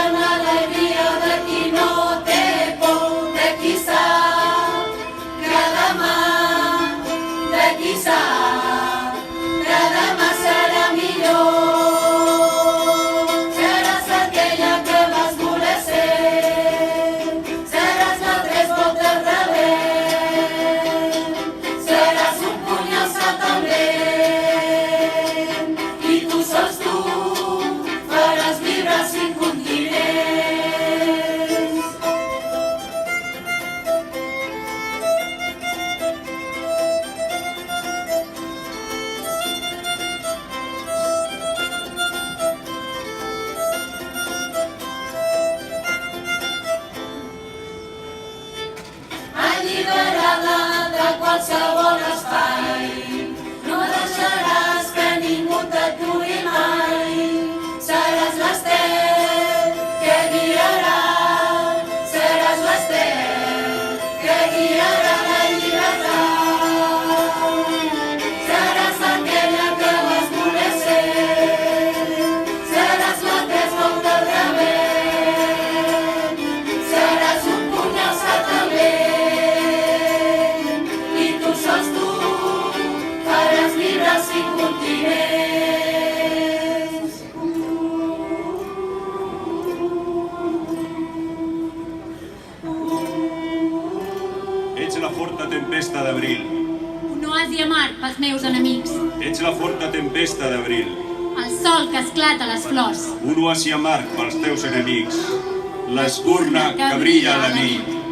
gran alegria de qui no té por, de qui sap que demà, de qui sap que demà serà millor. Seràs aquella que vas voler ser, seràs la tres voltes de vent, seràs un puny alçat al vent, i tu sols tu faràs vibrar 5 continents. Alliberada de qualsevol espai, no deixaràs que ningú t'aturi mai. Seràs l'estel que guiarà, seràs l'estel que guiarà la llibertat. Seràs aquella que vas voler ser, seràs la tres voltes de vent, seràs un puny alçat al vent, i tu sols tu faràs vibrar 5 continents. Ets la forta tempesta d'abril. Un oasi amarg pels meus enemics. Ets la forta tempesta d'abril. El sol que esclata les flors. Un oasi amarg pels teus enemics. L'espurna que brilla a la nit.